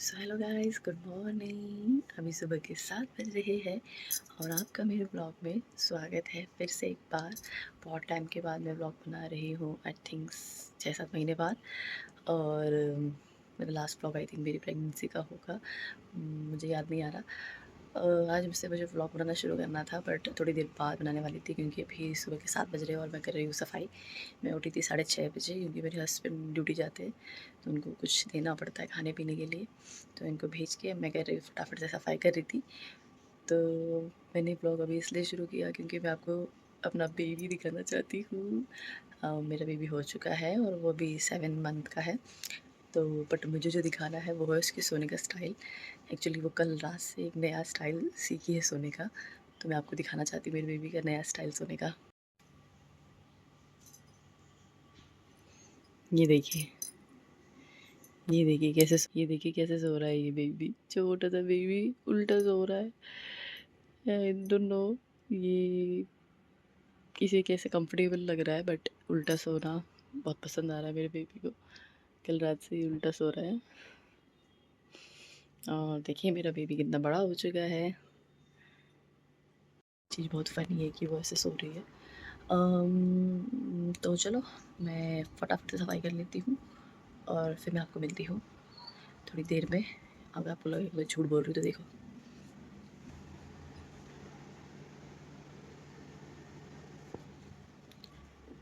So hello guys, good morning. अभी सुबह के 7 बज रहे हैं और आपका मेरे ब्लॉग में स्वागत है फिर से एक बार। बहुत टाइम के बाद मैं ब्लॉग बना रही हूँ, आई थिंक 6-7 महीने बाद। और मेरा लास्ट ब्लॉग आई थिंक मेरी प्रेगनेंसी का होगा, मुझे याद नहीं आ रहा। आज से मुझे व्लॉग बनाना शुरू करना था बट थोड़ी देर बाद बनाने वाली थी क्योंकि अभी सुबह के 7 बज रहे हैं और मैं कर रही हूँ सफाई। मैं उठी थी 6:30 बजे क्योंकि मेरे हस्बैंड ड्यूटी जाते हैं तो उनको कुछ देना पड़ता है खाने पीने के लिए। तो इनको भेज के मैं कर रही हूँ, फटाफट से सफाई कर रही थी। तो मैंने ब्लॉग अभी इसलिए शुरू किया क्योंकि मैं आपको अपना बेबी दिखाना चाहती हूँ। मेरा बेबी हो चुका है और वो भी 7 मंथ का है। तो बट मुझे जो दिखाना है वो है उसके सोने का स्टाइल। एक्चुअली वो कल रात से एक नया स्टाइल सीखी है सोने का, तो मैं आपको दिखाना चाहती हूँ मेरे बेबी का नया स्टाइल सोने का। ये देखिए, ये देखिए कैसे सो रहा है ये बेबी, छोटा सा बेबी उल्टा सो रहा है। आई डोंट नो ये किसे कैसे कंफर्टेबल लग रहा है, बट उल्टा सोना बहुत पसंद आ रहा है मेरे बेबी को। कल रात से ही उल्टा सो रहा है। और देखिए मेरा बेबी कितना बड़ा हो चुका है। चीज़ बहुत फ़नी है कि वो ऐसे सो रही है। तो चलो मैं फटाफट से सफाई कर लेती हूँ और फिर मैं आपको मिलती हूँ थोड़ी देर में। अगर आपको लगे मैं झूठ बोल रही हूँ तो देखो,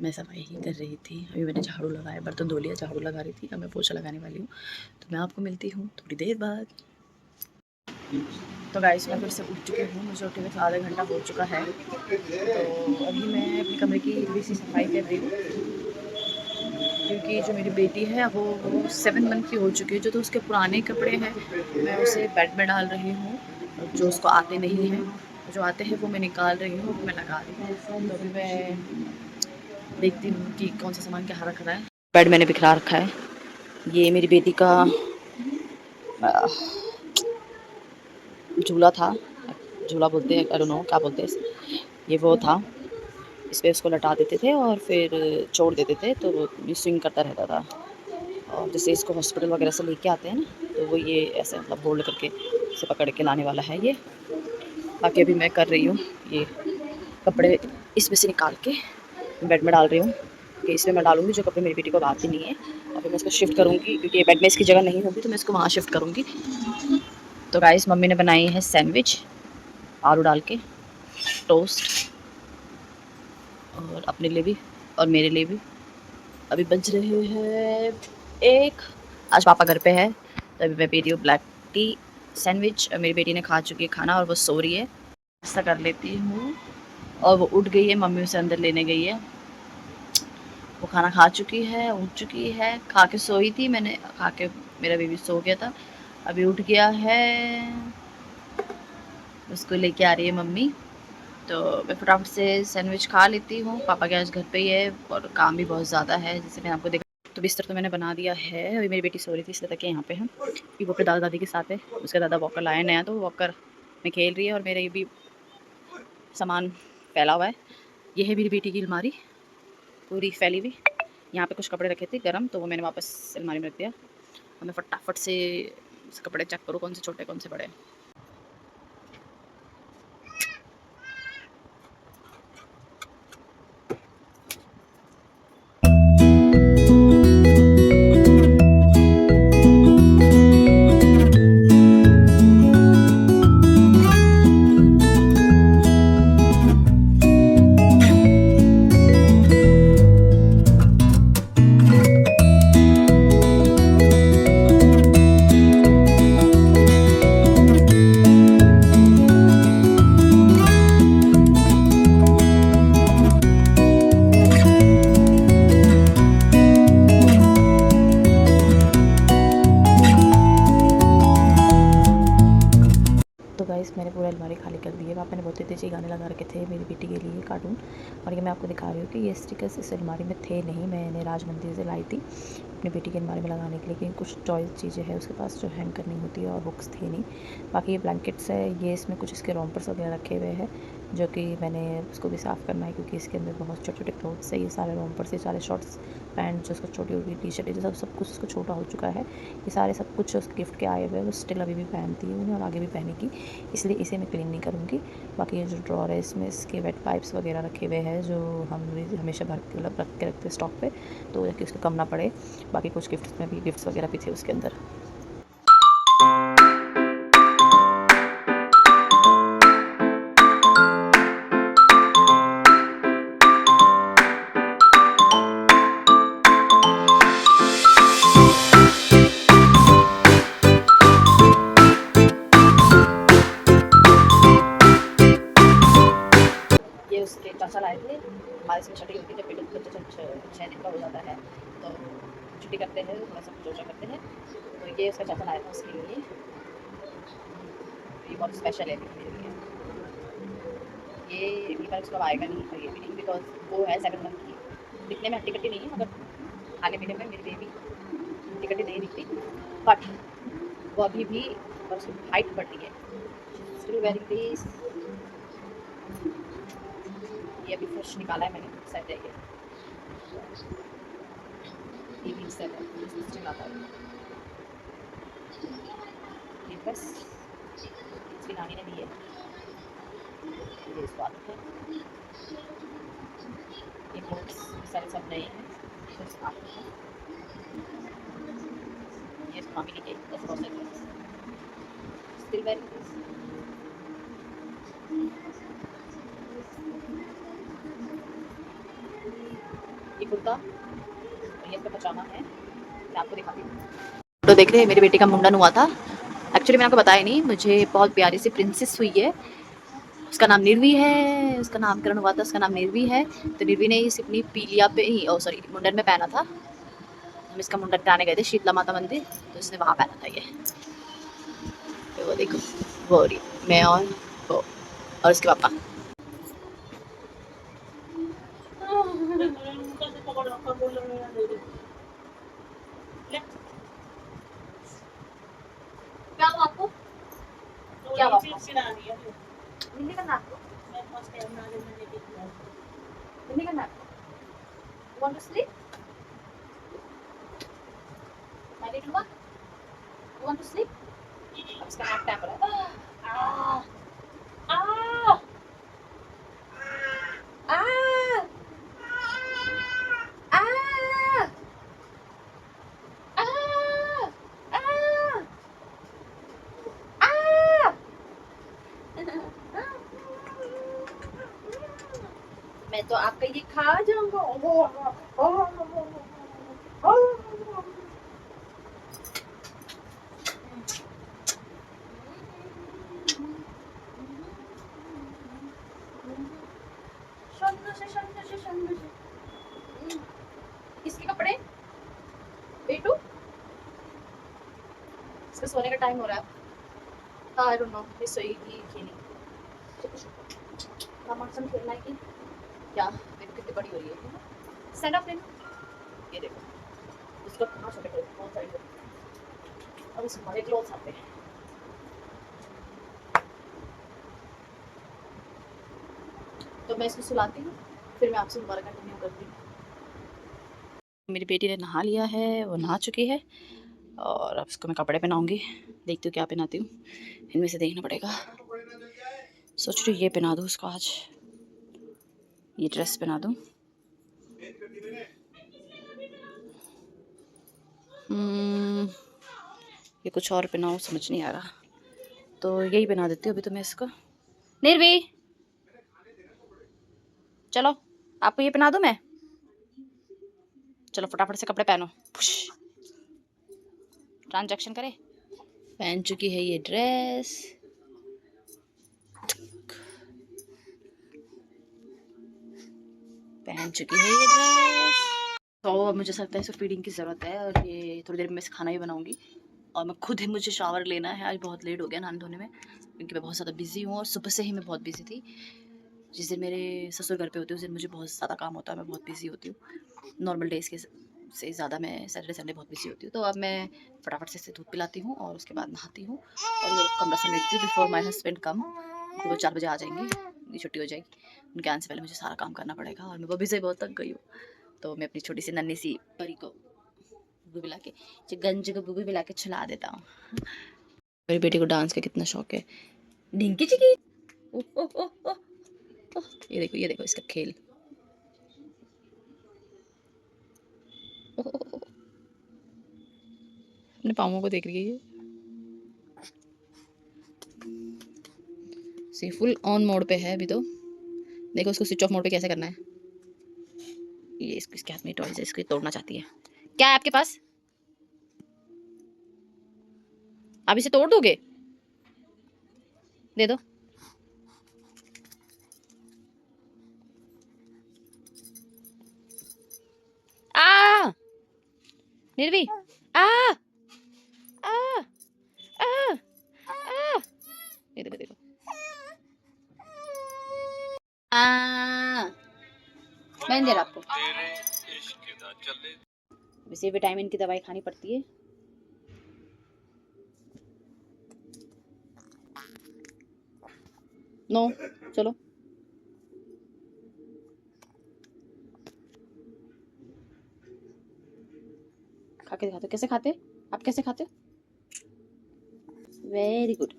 मैं सफाई ही कर रही थी। अभी मैंने झाड़ू लगाया, बर्तन धो लिया, झाड़ू लगा रही थी। अब मैं पोछा लगाने वाली हूँ, तो मैं आपको मिलती हूँ थोड़ी देर बाद। तो गाइस मैं फिर से उठ चुकी हूँ, मुझे उठे हुए आधा घंटा हो चुका है। तो अभी मैं अपने कमरे की थोड़ी सी सफाई कर रही हूँ क्योंकि जो मेरी बेटी है वो 7 मंथ की हो चुकी है। जो तो उसके पुराने कपड़े हैं मैं उसे बेड में डाल रही हूँ, जो उसको आते नहीं हैं। जो आते हैं वो मैं निकाल रही हूँ, मैं लगा रही हूँ। तो अभी मैं देखती हूँ कि कौन सा सामान क्या रख रहा है। बेड मैंने बिखरा रखा है। ये मेरी बेटी का झूला था, झूला बोलते हैं, आई डोंट नो क्या बोलते हैं इसे। ये वो था, इस पर उसको लटा देते थे और फिर छोड़ देते थे तो ये स्विंग करता रहता था। और जैसे इसको हॉस्पिटल वगैरह से लेके आते हैं ना, तो वो ये ऐसे मतलब होल्ड करके इसे पकड़ के लाने वाला है ये। बाकी अभी मैं कर रही हूँ ये कपड़े इसमें से निकाल के बेड में डाल रही हूँ कि इसमें मैं डालूँगी जो कपड़े मेरी बेटी को आते नहीं है। और फिर मैं इसको शिफ्ट करूँगी क्योंकि बेड में इसकी जगह नहीं होगी तो मैं इसको वहाँ शिफ्ट करूँगी। तो गाइस मम्मी ने बनाई है सैंडविच आलू डाल के, टोस्ट, और अपने लिए भी और मेरे लिए भी। अभी बज रहे हैं 1। आज पापा घर पे है तो अभी मैं पी रही हूँ ब्लैक टी, सैंडविच। मेरी बेटी ने खा चुकी है खाना और वो सो रही है। ऐसा कर लेती हूँ। और वो उठ गई है, मम्मी उसे अंदर लेने गई है। वो खाना खा चुकी है, उठ चुकी है, खा के सोई थी। मैंने खा के मेरा बेबी सो गया था, अभी उठ गया है। उसको लेके आ रही है मम्मी। तो मैं फटाफट से सैंडविच खा लेती हूँ। पापा के आज घर पे ही है और काम भी बहुत ज़्यादा है जैसे मैं आपको देखा। तो बिस्तर तो मैंने बना दिया है। अभी मेरी बेटी सो रही थी इसलिए तक यहाँ पे हम कि वो अपने दादा दादी के साथ है। उसका दादा वॉकर लाया नया, तो वॉकर में खेल रही है और मेरा ये भी सामान फैला हुआ है। ये है मेरी बेटी की अलमारी पूरी फैली हुई। यहाँ पे कुछ कपड़े रखे थे गर्म, तो वो मैंने वापस अलमारी में रख दिया। और मैं फटाफट से कपड़े चेक करूँ कौन से छोटे कौन से बड़े। तो गाइस मैंने पूरा अलमारी खाली कर दी है। पापा ने बहुत तेज़ी गाने लगा रखे थे मेरी बेटी के लिए कार्टून। और ये मैं आपको दिखा रही हूँ कि ये स्टिकर्स इस अलमारी में थे नहीं, मैंने राज मंदिर से लाई थी। अपनी बेटी के अलमारी में लगाने के लिए, क्योंकि कुछ टॉयज़ चीज़ें हैं उसके पास जो हैंग करनी होती है और हुक्स थी नहीं। बाकी ये ब्लैंकेट्स है, ये इसमें कुछ इसके रोम्पर्स वगैरह रखे हुए हैं जो कि मैंने उसको भी साफ़ करना है, क्योंकि इसके अंदर बहुत छोटे-छोटे क्लोथ्स है। ये सारे रोम्पर्स, ये सारे शॉर्ट्स पैंट जो उसको छोटी होगी, टी शर्ट, ये सब कुछ उसको छोटा हो चुका है। ये सारे सब कुछ उस गिफ्ट के आए हुए हैं, वो स्टिल अभी भी पहनती है उन्हें और आगे भी पहनेगी, इसलिए इसे मैं क्लीन नहीं करूँगी। बाकी ये जो ड्रॉर है इसमें इसके वेट पाइप्स वगैरह रखे हुए हैं जो हम हमेशा भर के मतलब रख के रखते हैं स्टॉक पे, तो ताकि उसको कम ना पड़े। बाकी कुछ गिफ्ट्स में भी गिफ्ट्स वगैरह भी थे उसके अंदर। ये उसके चाचा लाए थे, हमारे इसमें छुट्टी होती है जब बेटे बच्चा 6 दिन का हो जाता है तो छुट्टी करते हैं, थोड़ा सा पूजा करते हैं, तो ये उसका चाचा लाया था उसके लिए। ये बहुत स्पेशल है मेरे लिए। ये वीवर कब आएगा नहीं, और ये भी नहीं, बिकॉज वो है 7 मंथ की, दिखने में हट्टी कट्टी नहीं है, मगर खाने पीने में मेरी बेबी हट्टी कट्टी नहीं दिखती, बट वो अभी भी और उसकी हाइट बढ़ती है, स्टिल वेरी प्लीज। ये अभी फ्रेश निकाला है मैंने, सेट है ये भी सेट है, स्टिल आता है ये, बस इसकी नानी ने दी है, ये इसको आदत है। ये क्लोथ्स सारे सब नए हैं, बस आदत है। ये इसको मामी लेके ऐसे बहुत सारे क्लोथ्स स्टिल वेरी प्लीज। ये कुर्ता और ये इसका पजामा है, मैं आपको दिखाती हूँ। तो देख रहे हैं मेरी बेटी का मुंडन हुआ था, एक्चुअली मैंने आपको बताया नहीं, मुझे बहुत प्यारी सी प्रिंसेस हुई है, उसका नाम निर्वी है, उसका नामकरण हुआ था, उसका नाम निर्वी है। तो निर्वी ने इस अपनी पीलिया पे ही, ओ सॉरी, मुंडन में पहना था। हम इसका मुंडन कराने गए थे शीतला माता मंदिर, तो इसने वहाँ पहना था ये। तो वो देखो, वो रही मैं और वो और उसके पापा। क्या हुआ आपको? क्या हुआ आपको? हिंदी करना आपको? हिंदी करना आपको? You want to sleep? मैं देख लूँगा? You want to sleep? अब इसका नैप टाइम हो रहा है। आ, आ, आ, आ, आ, आ, मैं तो आपका ये खा जाऊंगा। किसके कपड़े? बेटू, इसका सोने का टाइम हो रहा है। आई डोंट नो, ये सोएगी कि नहीं। मामा संग खेलना है कि क्या? बेटू कितनी बड़ी हो रही है। स्टैंड अप लेना। ये देखो, इसको कहाँ छोटे करो, बहुत सारे करो। अब इसको बड़े क्लोथ्स आते हैं। तो मैं इसको सुलाती हूँ, फिर मैं आपसे दोबारा कंटिन्यू करती हूँ। मेरी बेटी ने नहा लिया है, वो नहा चुकी है, और अब इसको मैं कपड़े पहनाऊँगी। देखती हूँ क्या पहनाती हूँ, इनमें से देखना पड़ेगा। सोच रही हूँ ये पहना दूँ उसको आज, ये ड्रेस पहना दूँ। ये कुछ और पहनाऊँ, समझ नहीं आ रहा, तो यही पहना देती हूँ अभी तो मैं इसको। निर्वी, चलो आपको ये पहना दूँ मैं, चलो फटाफट से कपड़े पहनो, ट्रांजैक्शन करें। पहन चुकी है ये ड्रेस, पहन चुकी है ये ड्रेस। तो अब मुझे लगता है इसको फीडिंग की ज़रूरत है, और ये थोड़ी देर में मैं खाना ही बनाऊंगी, और मैं खुद ही, मुझे शावर लेना है, आज बहुत लेट हो गया नहाने धोने में, क्योंकि मैं बहुत ज़्यादा बिजी हूँ, और सुबह से ही मैं बहुत बिजी थी। जिस दिन मेरे ससुर घर पे होते हैं उस दिन मुझे बहुत ज़्यादा काम होता है, मैं बहुत बिजी होती हूँ नॉर्मल डेज़ के से ज़्यादा मैं सैटरडे संडे बहुत बिजी होती हूँ, तो अब मैं फटाफट से इसे दूध पिलाती हूँ और उसके बाद नहाती हूँ और ये कमरा समेटती हूँ बिफोर माय हस्बैंड कम। वो 4 बजे आ जाएंगे, उनकी छुट्टी हो जाएगी। उनके आने से पहले मुझे सारा काम करना पड़ेगा और मैं बॉबी से बहुत थक गई हूँ, तो मैं अपनी छोटी सी नन्ही सी परी को बुबू पिला के, गंज को बुबू पिला के छुला देता हूँ। मेरी बेटी को डांस का कितना शौक है। ढिंकी चिकी, ओह ओह ओह ओह ओह, ये देखो इसका खेल। ओह, ओह, ओह, अपने पाँवों को देख रही है ये। सी फुल ऑन मोड पे है अभी तो। देखो उसको स्विच ऑफ मोड पे कैसे करना है। ये इसके हाथ में टॉयज है, इसको तोड़ना चाहती है। क्या है आपके पास? आप इसे तोड़ दोगे? दे दो। आ निर्वी, आ आ आ आ, ये देखो देखो। मैंने दे रहा आपको। वैसे विटामिन की दवाई खानी पड़ती है। नो, चलो। खा के दिखाते, कैसे खाते आप? कैसे खाते? Very good.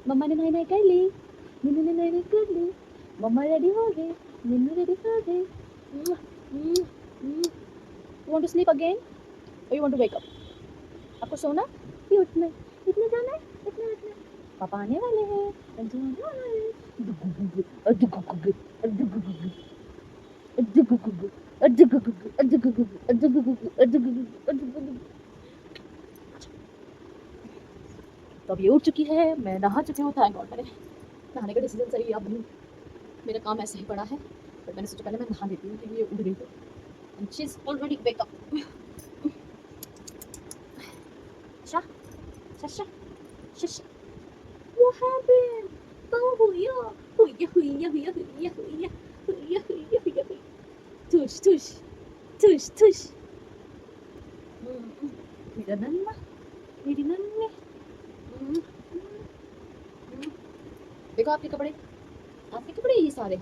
मम्मा ने नहाई कर ली, नीनू ने नहाई कर ली, मम्मा रेडी हो गई, नीनू रेडी हो गई। You want to sleep again or you want to wake up? आपको सोना कि उठना? इतने जाना है, इतने उठना। पापा आने वाले हैं, अंजू आने वाला है। तो अब ये उठ चुकी है, मैं नहा चुकी हूँ। थैंक गॉड, मैंने नहाने का डिसीजन सही लिया। अब मेरा काम ऐसे ही पड़ा है, बट मैंने सोचा पहले मैं नहा देती हूँ क्योंकि ये उठ गई तो। And she is already wake up. शा शा शा शा, what happened? Oh, huya huya huya huya huya huya huya huya huya huya, tush tush tush tush। मेरा नन्ना, मेरी नन्नी। देखो आपके कपड़े, आपके कपड़े ये सारे।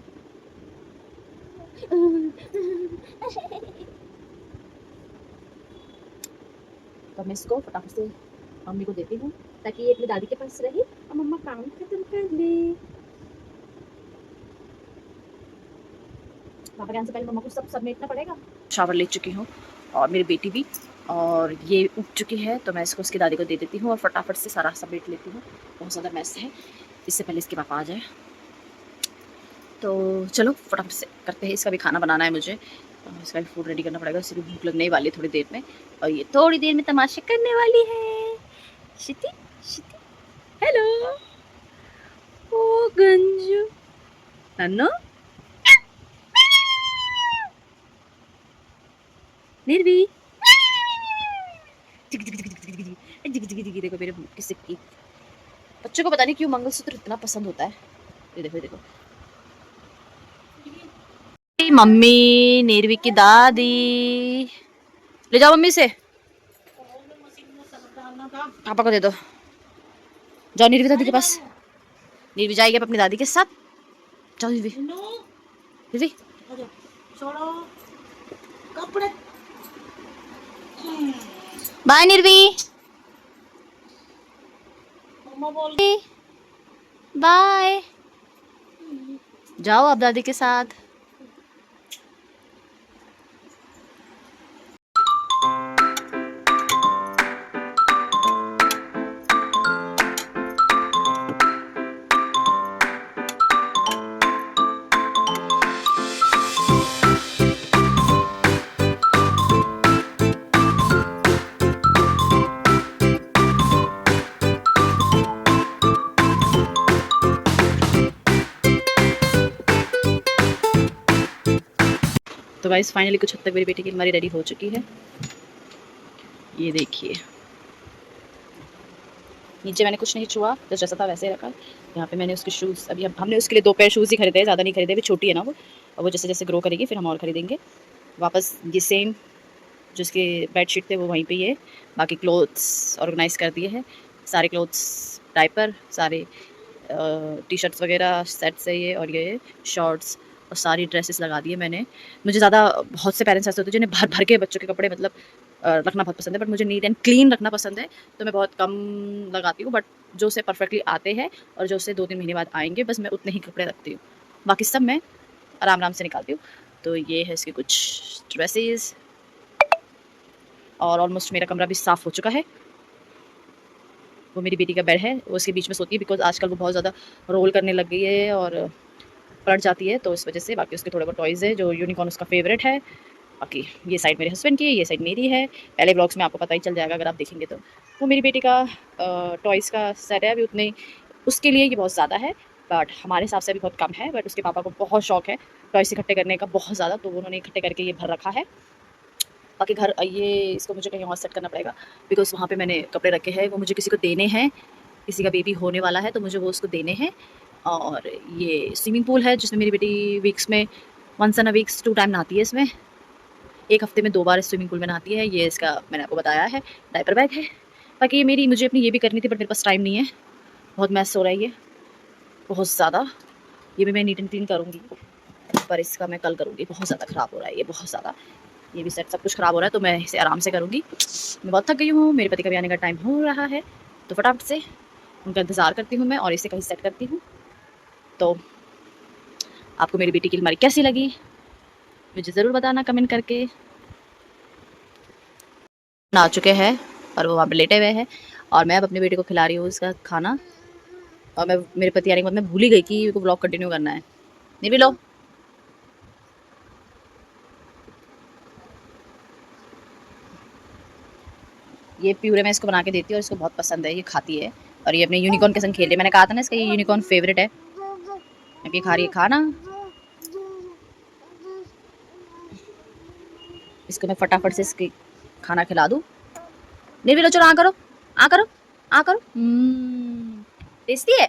तो मैं इसको फटाफट से मम्मी को देती हूँ ताकि ये अपनी दादी के पास रहे और मम्मा काम खत्म कर ले। पापा के आने से पहले मम्मा को सब समेटना पड़ेगा। शावर ले चुकी हूँ और मेरी बेटी भी, और ये उठ चुकी है, तो मैं इसको उसकी दादी को दे देती हूँ और फटाफट से सारा समेट लेती हूँ। बहुत ज़्यादा मैस है, इससे पहले इसके पापा आ जाए। तो चलो फटाफट से करते हैं। इसका भी खाना बनाना है मुझे, इसका भी फूड रेडी करना पड़ेगा। इससे भी भूख लगने ही वाली है थोड़ी देर में, और ये थोड़ी देर में तमाशे करने वाली है। शिटी शिटी, हेलो ओ गंजू नन्नो, निर्वी, देखो मेरे किसी की बच्चों को पता नहीं क्यों मंगलसूत्र इतना पसंद होता है। ये देखो, ये देखो। मम्मी, निर्वी की दादी, ले जाओ मम्मी से, पापा को दे दो। जाओ निर्वी दादी के पास। निर्वी जाएगी अपनी दादी के साथ। जाओ निर्वी, निर्वी बाय निर्वी, बाय। जाओ अब दादी के साथ। तो गाइस फाइनली कुछ हद तक मेरी बेटी की अलमारी रेडी हो चुकी है। ये देखिए, नीचे मैंने कुछ नहीं छुआ, बस जैसा था वैसे ही रखा। यहाँ पे मैंने उसके शूज़, अभी हमने उसके लिए 2 पेयर शूज़ ही खरीदे हैं, ज़्यादा नहीं खरीदे, अभी छोटी है ना वो, और वो जैसे-जैसे ग्रो करेगी फिर हम और खरीदेंगे। वापस ये सेम जो इसके बेडशीट थे वो वहीं पे ही है, बाकी क्लोथ्स ऑर्गेनाइज़ कर दिए हैं। सारे क्लोथ्स, डायपर सारे, टी-शर्ट्स वगैरह सेट्स है ये, और ये शॉर्ट्स और सारी ड्रेसेस लगा दी है मैंने। मुझे ज़्यादा, बहुत से पेरेंट्स ऐसे होते हैं जिन्हें भर-भर के बच्चों के कपड़े मतलब रखना बहुत पसंद है, बट मुझे नीट एंड क्लीन रखना पसंद है, तो मैं बहुत कम लगाती हूँ। बट जो उसे परफेक्टली आते हैं और जो उसे 2-3 महीने बाद आएँगे, बस मैं उतने ही कपड़े रखती हूँ। बाकी सब मैं आराम-आराम से निकालती हूँ। तो ये है इसकी कुछ ड्रेसेस, और ऑलमोस्ट मेरा कमरा भी साफ़ हो चुका है। वो मेरी बेटी का बेड है, वो उसके बीच में सोती है, बिकॉज़ आजकल वो बहुत ज़्यादा रोल करने लग गई है और पलट जाती है, तो इस वज़ह से। बाकी उसके थोड़े बहुत टॉयज़ है, जो यूनिकॉर्न उसका फ़ेवरेट है। बाकी ये साइड मेरे हस्बैंड की है, ये साइड मेरी है। पहले व्लॉग्स में आपको पता ही चल जाएगा अगर आप देखेंगे तो। वो मेरी बेटी का टॉयज़ का सेट है, अभी उतने उसके लिए ये बहुत ज़्यादा है, बट हमारे हिसाब से अभी बहुत कम है। बट उसके पापा को बहुत शौक है टॉयज़ इकट्ठे करने का, बहुत ज़्यादा, तो उन्होंने इकट्ठे करके ये भर रखा है। बाकी घर ये इसको मुझे कहीं और सेट करना पड़ेगा, बिकॉज़ वहाँ पे मैंने कपड़े रखे हैं, वो मुझे किसी को देने हैं। किसी का बेबी होने वाला है, तो मुझे वो उसको देने हैं। और ये स्विमिंग पूल है जिसमें मेरी बेटी वीक्स में, once in a weeks 2 time नहाती है इसमें। 1 हफ्ते में 2 बार इस स्विमिंग पूल में नहाती है। ये इसका मैंने आपको बताया है, डायपर बैग है। बाकी ये मेरी, मुझे अपनी ये भी करनी थी, बट मेरे पास टाइम नहीं है। बहुत मेस हो रहा है ये, बहुत ज़्यादा। ये भी मैं नीट एंड क्लीन करूँगी, पर इसका मैं कल करूँगी। बहुत ज़्यादा ख़राब हो रहा है ये, बहुत ज़्यादा। ये भी सेट सब कुछ ख़राब हो रहा है, तो मैं इसे आराम से करूँगी। मैं बहुत थक गई हूँ, मेरे पति का भी आने का टाइम हो रहा है, तो फटाफट से उनका इंतज़ार करती हूँ मैं और इसे कहीं सेट करती हूँ। तो आपको मेरी बेटी की अलमारी कैसी लगी, मुझे ज़रूर बताना कमेंट करके। आ चुके हैं और वो वहाँ पे लेटे हुए हैं, और मैं अब अपनी बेटी को खिला रही हूँ उसका खाना। और मैं, मेरे पति आने के बाद मैं भूल ही गई कि को ब्लॉग कंटिन्यू करना है। नहीं भी लो, ये प्यूरे मैं इसको बना के देती हूँ और इसको बहुत पसंद है, ये खाती है। और ये अपने यूनिकॉर्न के संग खेल रही है, मैंने कहा था ना इसका ये यूनिकॉर्न फेवरेट है। अब ये खा रही है खाना, इसको मैं फटाफट से इसकी खाना खिला दूँ। नहीं भी लो, चलो आ करो, आ करो, आ करो। टेस्टी है।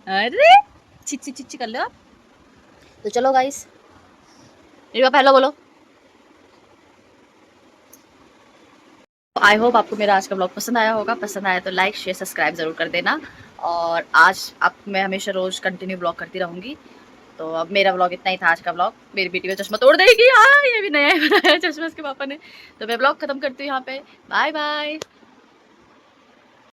अरे छिची छिची कर लो आप। तो चलो गाइस, मेरे पापा हेलो बोलो। आई होप आपको मेरा आज का ब्लॉग पसंद आया होगा। पसंद आया तो लाइक शेयर सब्सक्राइब ज़रूर कर देना। और आज अब मैं हमेशा रोज़ कंटिन्यू ब्लॉग करती रहूँगी। तो अब मेरा ब्लॉग इतना ही था आज का ब्लॉग। मेरी बेटी का चश्मा तोड़ देगी, हाँ ये भी नया ही बनाया चश्मा इसके पापा ने। तो मैं ब्लॉग खत्म करती हूँ यहाँ पे। Bye bye.